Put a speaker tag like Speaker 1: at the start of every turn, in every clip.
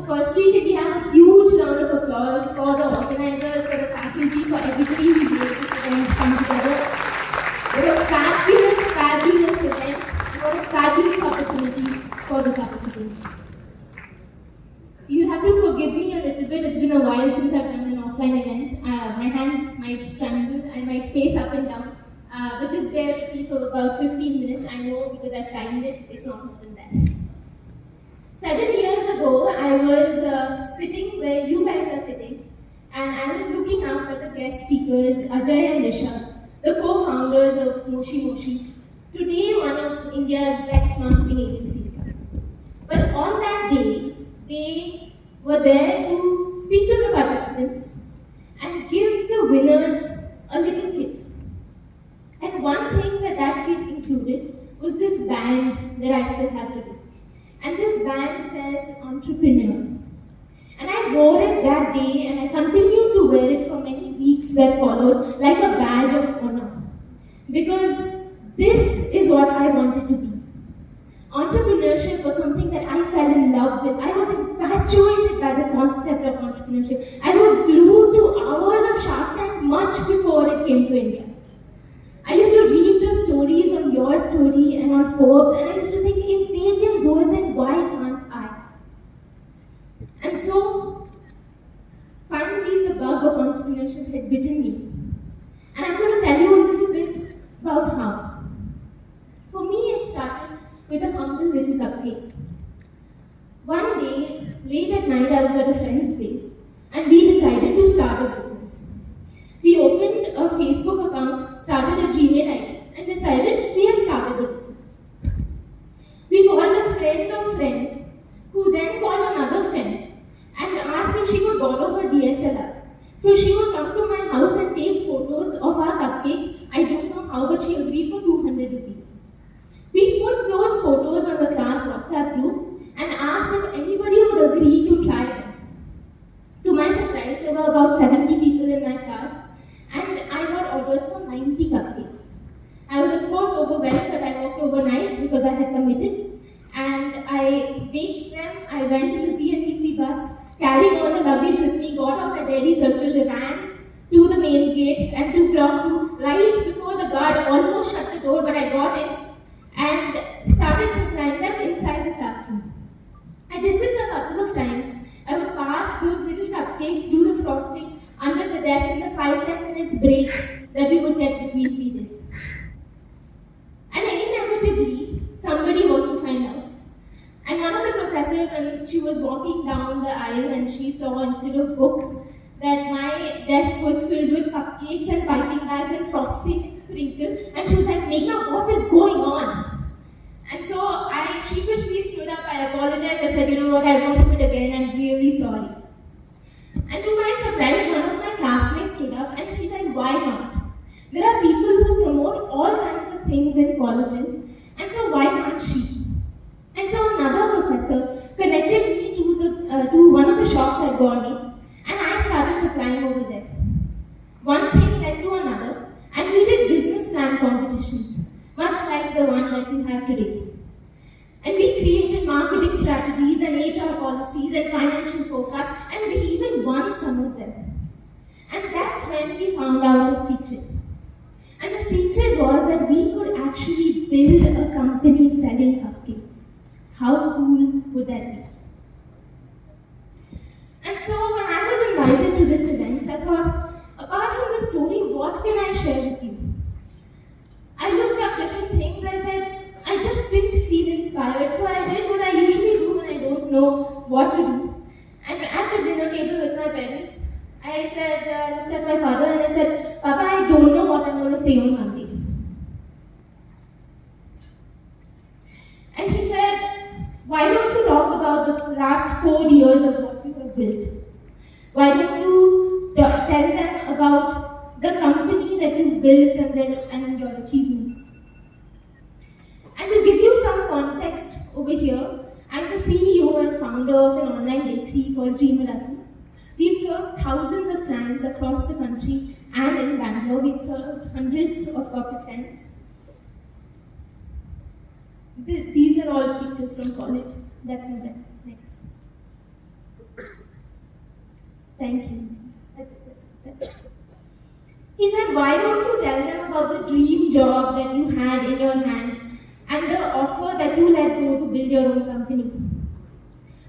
Speaker 1: firstly, can we have a huge round of applause for the organizers, for the faculty, for everybody who's made this event come together. What a fabulous, fabulous event. What a fabulous opportunity for the participants. So you have to forgive me a little bit. It's been a while since I've done an offline event. My hands might tremble, I might pace up and down. But just bear with me for about 15 minutes. I know because I've timed it, it's not more than that. 7 years ago, I was sitting where you guys are sitting, and I was looking up at the guest speakers, Ajay and Rishabh, the co-founders of Moshi Moshi, today one of India's best marketing agencies. But on that day, they were there to speak to the participants and give the winners a little kit. And one thing that kit included was this band that I still have today. And this band says Entrepreneur. And I wore it that day, and I continued to wear it for many weeks that followed, like a badge of honor. Because this is what I wanted to be. Entrepreneurship was something that I fell in love with. I was infatuated by the concept of entrepreneurship. I was glued to hours of Shark Tank much before it came to India. I used to read the stories on Your Story and on Forbes, and I used to think, if they can do it, then why can't I? And so, finally, the bug of entrepreneurship had bitten me. And I'm going to tell you a little bit about how. For me, it started with a humble little cupcake. One day, late at night, I was at a friend's place, and we decided to start a business. We opened a Facebook account, started a Gmail ID, and decided we had started the business. We called a friend of friend, who then called another friend, and asked if she could borrow her DSLR. So she would come to my house and take photos of our cupcakes. I don't know how, but she agreed for 200 rupees. We put those photos on the class WhatsApp group and asked if anybody would agree to try them. To my surprise, there were about 70 people in my class, and I got orders for 90 cupcakes. I was of course overwhelmed, but I worked overnight because I had committed, and I baked them. I went in the BMTC bus, carrying all the luggage with me, got off at Delhi Circle, ran to the main gate and to Block 2, right before the guard almost shut the door, but I got in and started supplying them inside the classroom. I did this a couple of times. I would pass those little cupcakes, do the frosting under the desk in the 5-10 minutes break that we would get between periods. And inevitably, somebody was to find out. And one of the professors, and she was walking down the aisle, and she saw instead of books that my desk was filled with cupcakes and piping bags and frosting and sprinkles. And she was like, Megna, what is going on? And so I sheepishly stood up, I apologized, I said, you know what, I won't do it again, I'm really sorry. And to my surprise, one of my classmates stood up and he said, why not? There are people who promote all kinds of things in colleges, and so why can't she? And so another professor connected me to one of the shops I'd gone in, and I started supplying over there. One thing led to another, and we did business plan competitions, much like the one that we have today. And we created marketing strategies and HR policies and financial forecasts, and we even won some of them. And that's when we found out the secret. And the secret was that we could actually build a company selling cupcakes. How cool would that be? And so when I was invited to this event, I thought, apart from the story, what can I share with you? I looked up different things. I said, I just didn't feel inspired, so I did what I usually do when I don't know what to do. And at the dinner table with my parents, I said, looked at my father and I said, Papa, I don't know what I'm going to say on Monday. And he said, why don't you talk about the last 4 years of what you have built? Why don't you tell them about the company that you built and your achievements? And to give you some context over here, I'm the CEO and founder of an online bakery called Dreamer. We've served thousands of clients across the country and in Bangalore. We've served hundreds of corporate clients. These are all pictures from college. That's my brand. Next. Thank you. That's it. He said, why don't you tell them about the dream job that you had in your hand and the offer that you let go to build your own company?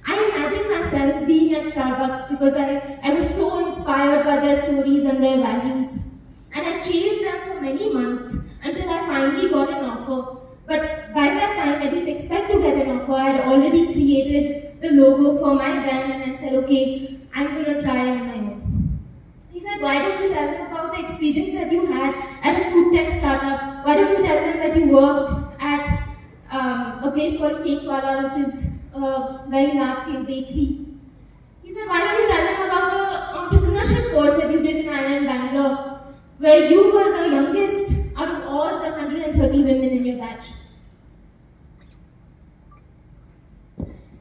Speaker 1: I imagine myself being at Starbucks because I was so inspired by their stories and their values. And I chased them for many months until I finally got an offer. But by that time, I didn't expect to get an offer. I had already created the logo for my brand and I said, okay, I'm going to try on my own. He said, why don't you tell them about the experience that you had at a food tech startup? Why don't you tell them that you worked at a place called Cake Wala, which is a very large-scale bakery? He said, why don't you tell them about the entrepreneurship course that you did in Ireland, Bangalore, where you were the youngest out of all the 130 women in your batch?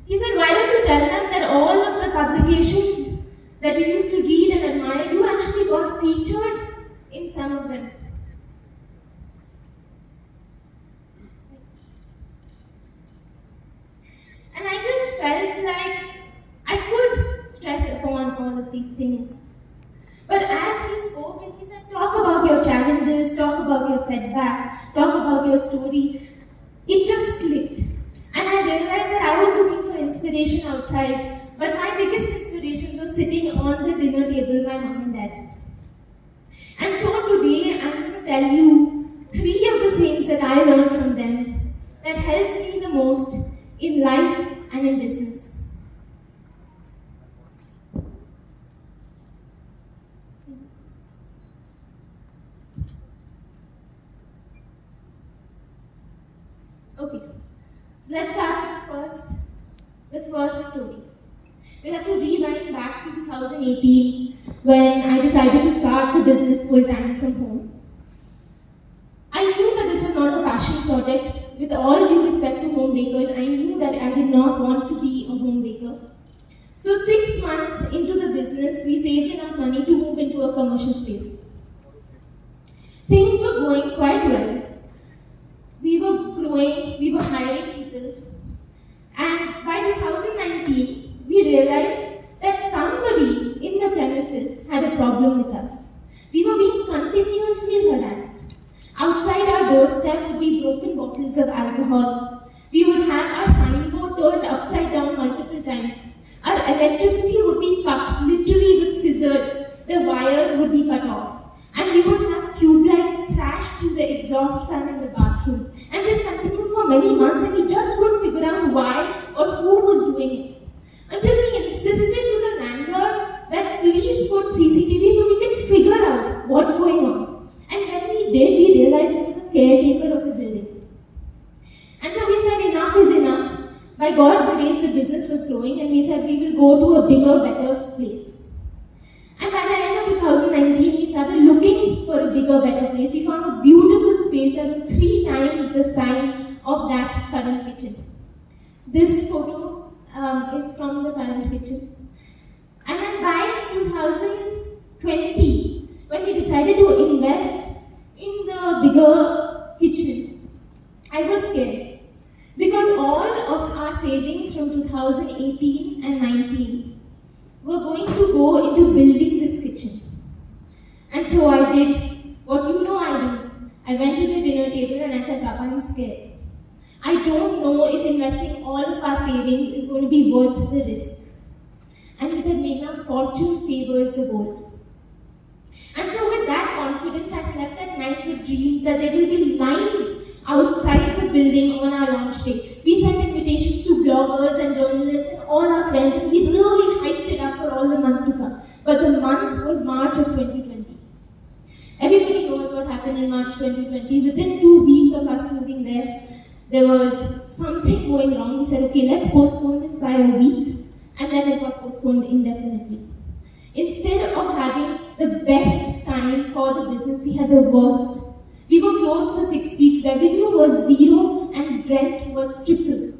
Speaker 1: He said, why don't you tell them that all of the publications that you used to read and admire, you actually got featured in some of them? And I just felt like I could stress upon all of these things. But as he spoke and he said, talk about your challenges, talk about your setbacks, talk about your story, it just clicked. And I realized that I was looking for inspiration outside, but my biggest inspirations were sitting on the dinner table, my mom and dad. And so today I'm going to tell you 3 of the things that I learned from them that helped me the most in life and in business. Okay, so let's start with the first story. We'll have to rewind back to 2018 when I decided to start the business full-time from home. I knew that this was not a passion project. With all due respect to home bakers, I knew that I did not want to be a home baker. So 6 months into the business, we saved enough money to move into a commercial space. Things were going quite well. We were growing, we were hiring people. And by 2019, we realized that somebody in the premises had a problem with us. We were being continuously harassed. Outside our doorstep would be broken bottles of alcohol. We would have our signboard turned upside down multiple times. Our electricity would be cut, literally with scissors. The wires would be cut off. And we would have tube lights thrashed through the exhaust fan in the bathroom. And this continued for many months and we just couldn't figure out why or who was doing it. Until we insisted to the landlord that please put CCTV so we can figure out what's going on. And when we did, we realized it was a caretaker of the building. And so we said enough is enough. By God's grace, the business was growing and we said we will go to a bigger, better place. And by the end of 2019, we started looking for a bigger, better place. We found a beautiful space that was 3 times the size of that current kitchen. This photo is from the current kitchen. And then by 2020, when we decided to invest in the bigger kitchen, I was scared. Because all of our savings from 2018 and 19 were going to go into building this kitchen. And so I did what you know I do. I went to the dinner table and I said, Papa, I'm scared. I don't know if investing all of our savings is going to be worth the risk. And he said, Megna, fortune favors the bold. And so with that confidence, I slept at night with dreams that there will be lines outside the building on our launch day. We sent invitations to bloggers and journalists and all our friends, and we really hyped it up for all the months to come. But the month was March of 2020. Everybody knows what happened in March 2020. Within 2 weeks of us moving there was something going wrong. We said, okay, let's postpone this by a week, and then it got postponed indefinitely. Instead of having the best time for the business, we had the worst. We were closed for 6 weeks, revenue was 0 and rent was triple.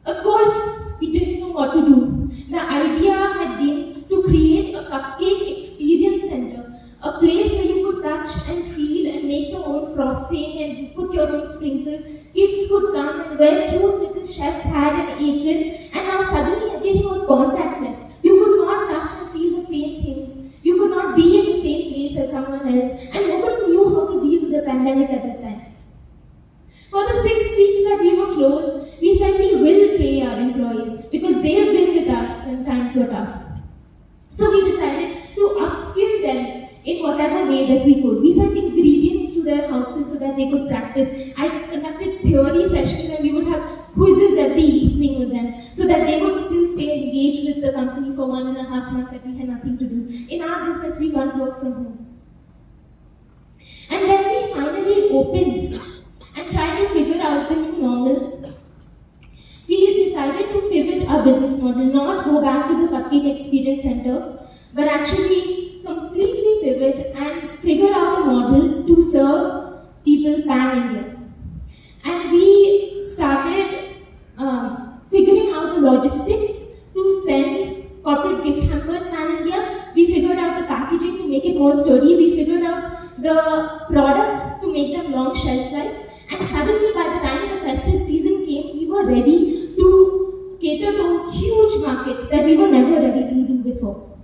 Speaker 1: Of course, we didn't know what to do. The idea had been to create a cupcake experience center, a place where you could touch and feel and make your own frosting and put your own sprinkles. Kids could come and wear cute little chef's hat and aprons, and now suddenly everything was contactless. You our employees because they have been with us when times were tough. So we decided to upskill them in whatever way that we could. We sent ingredients to their houses so that they could practice. I conducted theory sessions and we would have quizzes every evening with them so that they would still stay engaged with the company for 1.5 months that we had nothing to do. In our business, we can't work from home. And when we finally opened and tried to figure out the new normal, we decided to pivot our business model, not go back to the Cupcake Experience Center, but actually completely pivot and figure out a model to serve people pan-India. And we started figuring out the logistics to send corporate gift hampers pan-India. We figured out the packaging to make it more sturdy. We figured out the products to make them long shelf life. And suddenly, by the time the festive season came, we were ready to cater to a huge market that we were never ready to do before.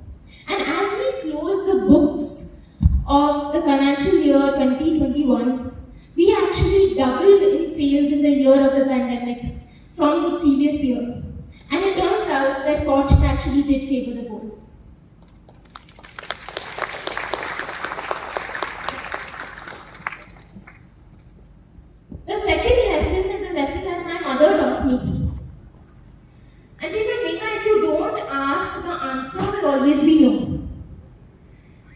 Speaker 1: And as we closed the books of the financial year 2021, we actually doubled in sales in the year of the pandemic from the previous year. And it turns out that fortune actually did favor the bold. The second lesson is a lesson that my mother taught me. And she said, Megna, if you don't ask, the answer will always be no.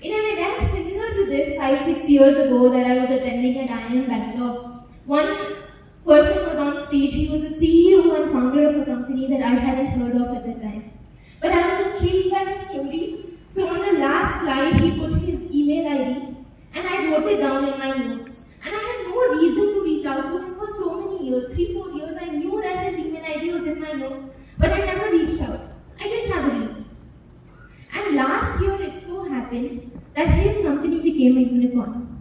Speaker 1: In an event similar to this 5-6 years ago that I was attending at IIM Bangalore, one person was on stage. He was a CEO and founder of a company that I hadn't heard of at the time. But I was intrigued by his story. So on the last slide, he put his email ID and I wrote it down in my notes. And I had no reason to reach out to him for so many years, 3-4 years. I knew that his email ID was in my notes, but I never reached out. I didn't have a reason. And last year, it so happened that his company became a unicorn.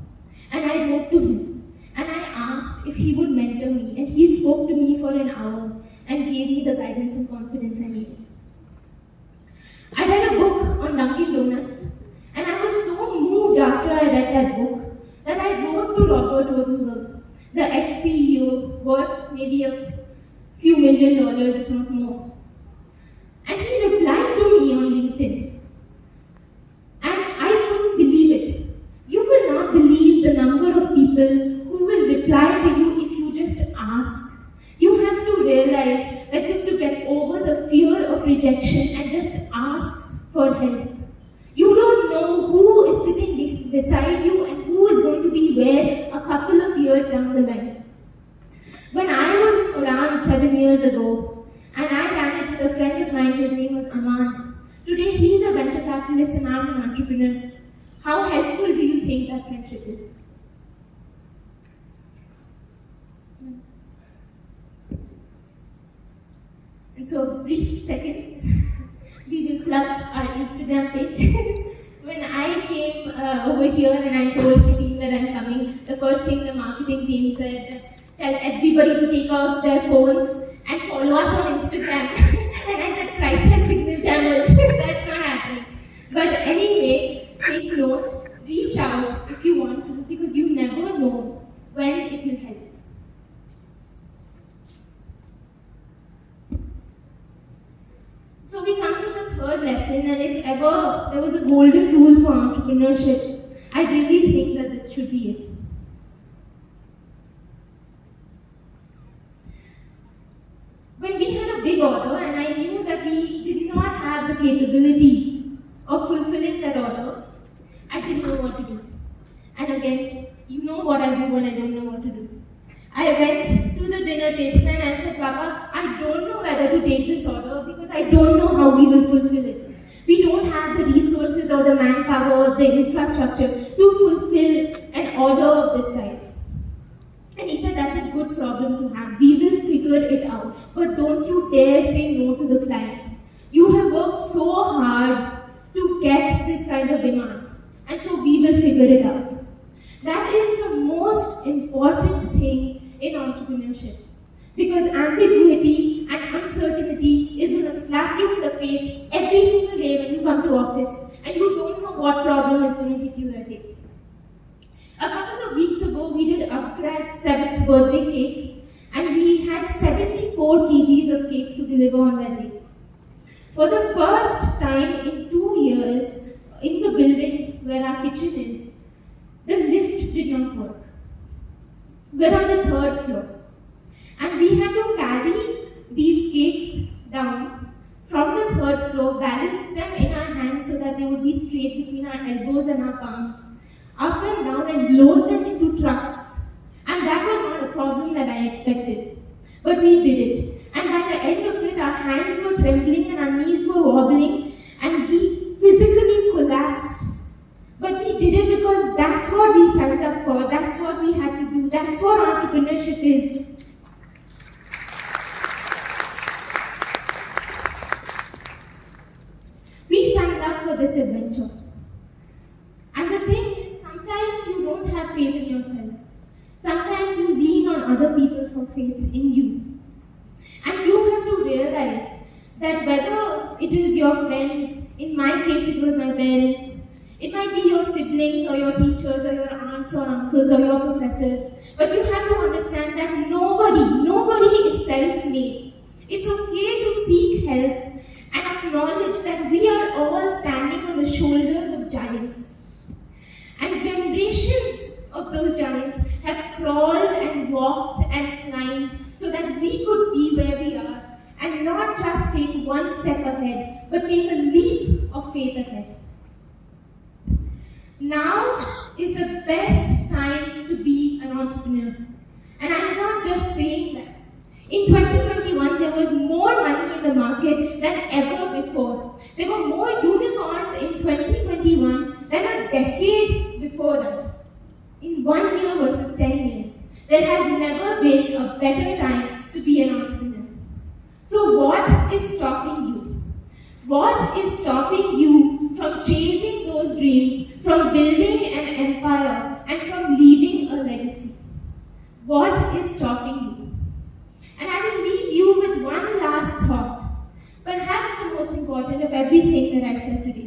Speaker 1: And I wrote to him, and I asked if he would mentor me. And he spoke to me for an hour and gave me the guidance and confidence I needed. I read a book on Dunkin' Donuts, and I was so moved after I read that book that I wrote to Robert Rosenberg, the ex-CEO, worth maybe a few $1 million, if not more. And he replied to me on LinkedIn. And I couldn't believe it. You will not believe the number of people who will reply to you if you just ask. You have to realize that you have to get over the fear of rejection and just ask for help. You don't know who is sitting beside you and who is going to be where a couple of years down the line. When I was in Iran 7 years ago, and I ran it with a friend of mine, his name was Aman. Today he's a venture capitalist and I'm an entrepreneur. How helpful do you think that friendship is? And so, brief second, we will plug our Instagram page. When I came over here and I told the team that I'm coming, the first thing the marketing team said, tell everybody to take out their phones and follow us on Instagram. And I said, Christ has signal jammers. That's not happening. But anyway, take note, reach out if you want to, because you never know when it will help. So we come to the third lesson, and if ever there was a golden rule for entrepreneurship, I really think that this should be it. When we had a big order, and I knew that we did not have the capability of fulfilling that order, I didn't know what to do. And again, you know what I do when I don't know what to do. I went to the dinner table and I said, Papa, I don't know whether to take this order because I don't know how we will fulfill it. We don't have the resources or the manpower or the infrastructure to fulfill an order of this size. And he said, that's a good problem to have. We will figure it out. But don't you dare say no to the client. You have worked so hard to get this kind of demand. And so we will figure it out. That is the most important thing in entrepreneurship. Because ambiguity and uncertainty is going to slap you in the face every single day when you come to office and you don't know what problem is going to hit you that day. A couple of weeks ago, we did Upgrad's 7th birthday cake, and we had 74 kgs of cake to deliver on that day. For the first time in 2 years, in the building where our kitchen is, the lift did not work. We're on the 3rd floor, and we had to carry these cakes down from the 3rd floor, balance them in our hands so that they would be straight between our elbows and our palms, up and down, and load them into trucks. And that was not a problem that I expected. But we did it. And by the end of it, our hands were trembling and our knees were wobbling, and we physically collapsed. But we did it because that's what we signed up for, that's what we had to do, that's what entrepreneurship is. We signed up for this adventure. And the thing is, sometimes you don't have faith in yourself. Sometimes you lean on other people for faith in you. And you have to realize that whether it is your friends, in my case it was my parents, it might be your siblings or your teachers or your aunts or uncles or your professors, but you have to understand that nobody is self-made. It's okay to seek help and acknowledge that we are all standing on the shoulders of giants. And generations of those giants have crawled and walked and climbed so that we could be where we are and not just take one step ahead, but take a leap of faith ahead. Now is the best time to be an entrepreneur. And I'm not just saying that. In 2021, there was more money in the market than ever before. There were more unicorns in 2021 than a decade before that. In 1 year versus 10 years, there has never been a better time to be an entrepreneur. So what is stopping you? What is stopping you from chasing those dreams, from building an empire, and from leaving a legacy? What is stopping you? And I will leave you with one last thought, perhaps the most important of everything that I said today.